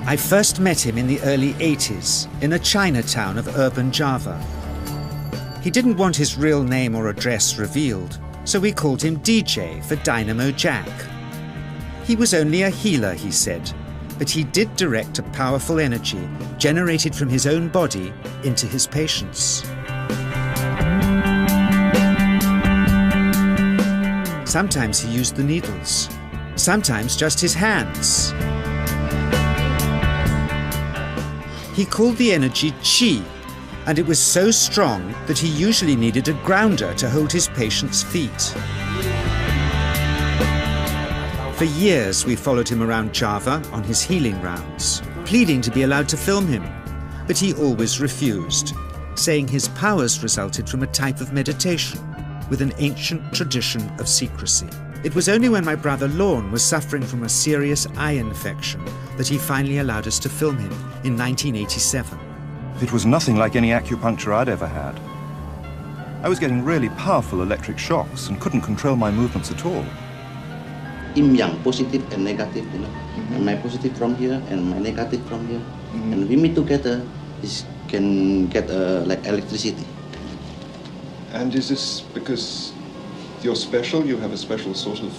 I first met him in the early 80s in a Chinatown of urban Java. He didn't want his real name or address revealed, so we called him DJ for Dynamo Jack. He was only a healer, he said, but he did direct a powerful energy generated from his own body into his patients. Sometimes he used the needles, sometimes just his hands. He called the energy Qi, and it was so strong that he usually needed a grounder to hold his patients' feet. For years we followed him around Java on his healing rounds, pleading to be allowed to film him, but he always refused, saying his powers resulted from a type of meditation with an ancient tradition of secrecy. It was only when my brother Lorne was suffering from a serious eye infection that he finally allowed us to film him in 1987. It was nothing like any acupuncture I'd ever had. I was getting really powerful electric shocks and couldn't control my movements at all. Yin yang, positive and negative, you know. And my positive from here and my negative from here. And we meet together, this can get like electricity. And is this because you're special? You have a special sort of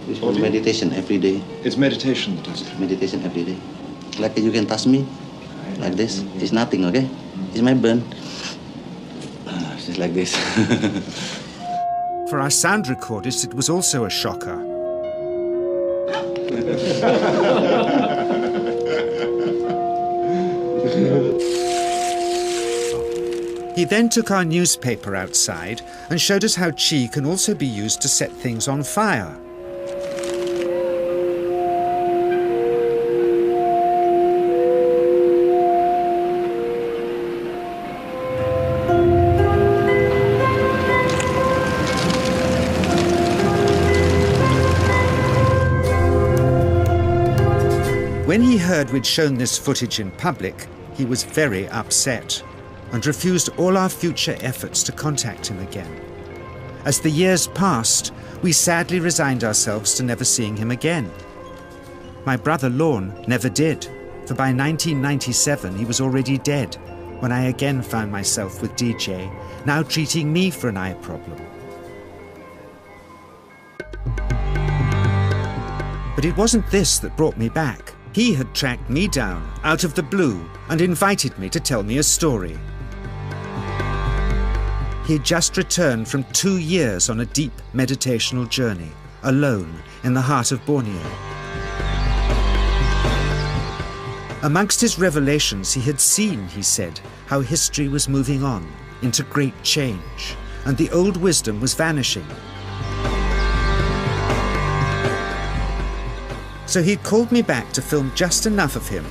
It's meditation every day. It's meditation that does it? Meditation every day. Like you can touch me, like this. It's nothing, okay? It's my burn. It's just like this. For our sound recordist, it was also a shocker. He then took our newspaper outside and showed us how Qi can also be used to set things on fire. When he heard we'd shown this footage in public, he was very upset and refused all our future efforts to contact him again. As the years passed, we sadly resigned ourselves to never seeing him again. My brother Lorne never did, for by 1997 he was already dead when I again found myself with DJ, now treating me for an eye problem. But it wasn't this that brought me back. He had tracked me down out of the blue and invited me to tell me a story. He had just returned from 2 years on a deep meditational journey, alone in the heart of Borneo. Amongst his revelations, he had seen, he said, how history was moving on into great change, and the old wisdom was vanishing. So he'd called me back to film just enough of him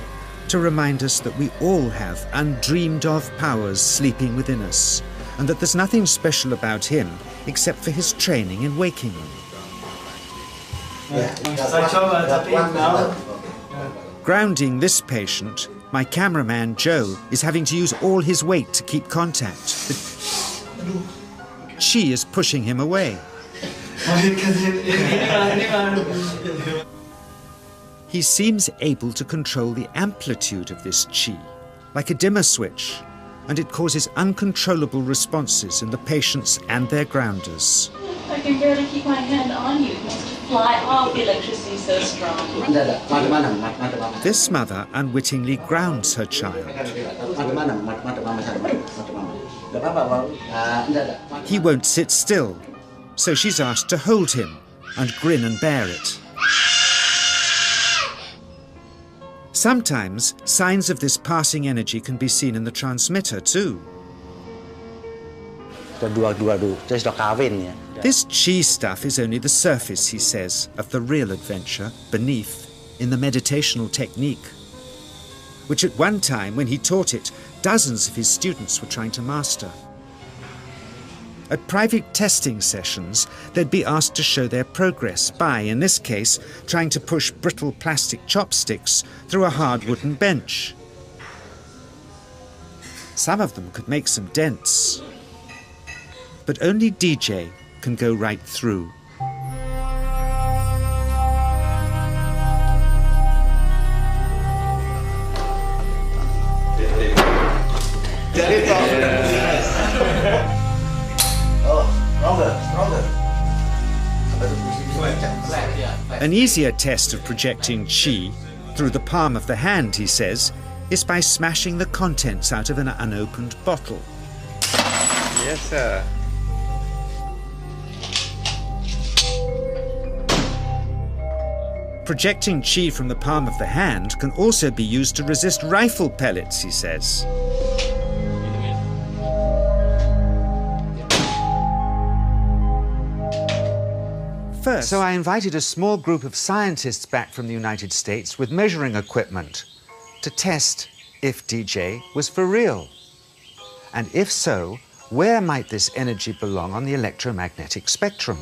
to remind us that we all have undreamed of powers sleeping within us, and that there's nothing special about him except for his training in waking them. Grounding this patient, my cameraman Joe is having to use all his weight to keep contact. But Qi is pushing him away. He seems able to control the amplitude of this Qi, like a dimmer switch, and it causes uncontrollable responses in the patients and their grounders. I can barely keep my hand on you. It must fly off, the electricity is so strong. This mother unwittingly grounds her child. He won't sit still, so she's asked to hold him and grin and bear it. Sometimes, signs of this passing energy can be seen in the transmitter too. This Qi stuff is only the surface, he says, of the real adventure beneath, in the meditational technique, which at one time, when he taught it, dozens of his students were trying to master. At private testing sessions, they'd be asked to show their progress by, in this case, trying to push brittle plastic chopsticks through a hard wooden bench. Some of them could make some dents, but only DJ can go right through. An easier test of projecting chi through the palm of the hand, he says, is by smashing the contents out of an unopened bottle. Yes, sir. Projecting chi from the palm of the hand can also be used to resist rifle pellets, he says. First, so I invited a small group of scientists back from the United States with measuring equipment to test if DJ was for real. And if so, where might this energy belong on the electromagnetic spectrum?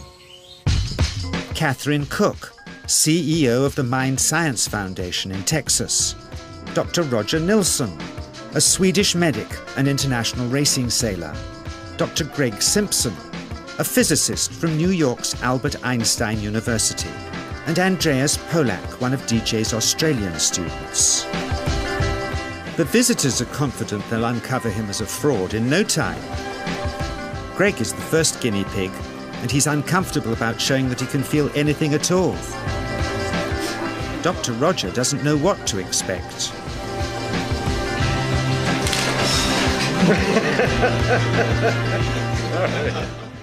Catherine Cook, CEO of the Mind Science Foundation in Texas. Dr. Roger Nilsson, a Swedish medic and international racing sailor. Dr. Greg Simpson, a physicist from New York's Albert Einstein University. And Andreas Polak, one of DJ's Australian students. The visitors are confident they'll uncover him as a fraud in no time. Greg is the first guinea pig, and he's uncomfortable about showing that he can feel anything at all. Dr. Roger doesn't know what to expect.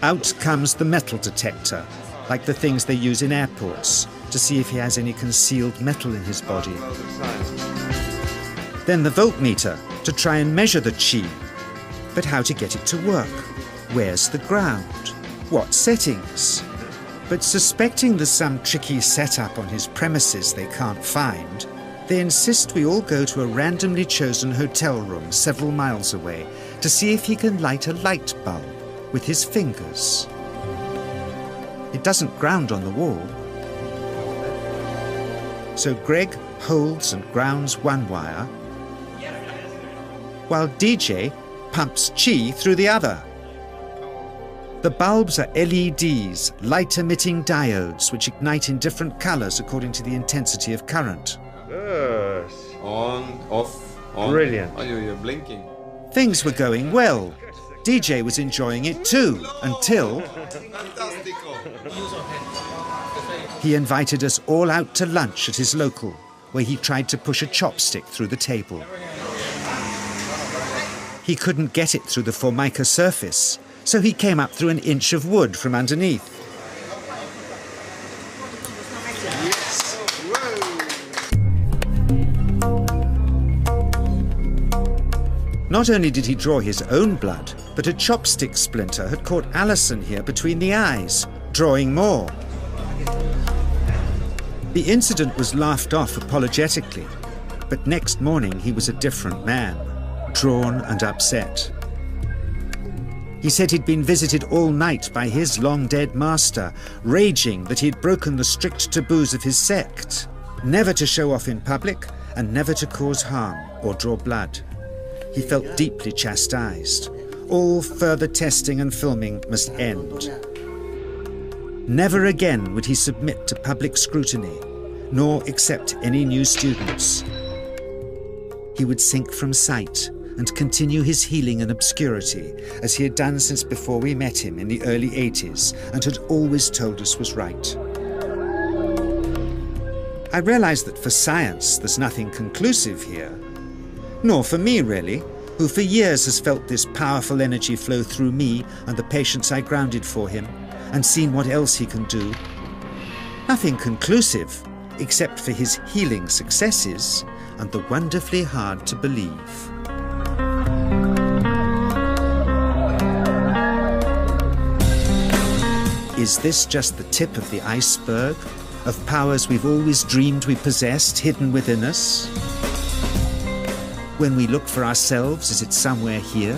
Out comes the metal detector, like the things they use in airports, to see if he has any concealed metal in his body. Then the voltmeter, to try and measure the chi. But how to get it to work? Where's the ground? What settings? But suspecting there's some tricky setup on his premises they can't find, they insist we all go to a randomly chosen hotel room several miles away to see if he can light a light bulb with his fingers. It doesn't ground on the wall. So Greg holds and grounds one wire, while DJ pumps chi through the other. The bulbs are LEDs, light-emitting diodes, which ignite in different colors according to the intensity of current. Yes. On, off, on. Brilliant. Oh, you're blinking. Things were going well. DJ was enjoying it too, until he invited us all out to lunch at his local, where he tried to push a chopstick through the table. He couldn't get it through the formica surface, so he came up through an inch of wood from underneath. Not only did he draw his own blood, but a chopstick splinter had caught Alison here between the eyes, drawing more. The incident was laughed off apologetically, but next morning he was a different man, drawn and upset. He said he'd been visited all night by his long-dead master, raging that he'd broken the strict taboos of his sect, never to show off in public and never to cause harm or draw blood. He felt deeply chastised. All further testing and filming must end. Never again would he submit to public scrutiny, nor accept any new students. He would sink from sight and continue his healing in obscurity, as he had done since before we met him in the early 80s and had always told us was right. I realized that for science there's nothing conclusive here. Nor for me, really, who for years has felt this powerful energy flow through me and the patients I grounded for him, and seen what else he can do. Nothing conclusive, except for his healing successes and the wonderfully hard to believe. Is this just the tip of the iceberg of powers we've always dreamed we possessed, hidden within us? When we look for ourselves, is it somewhere here?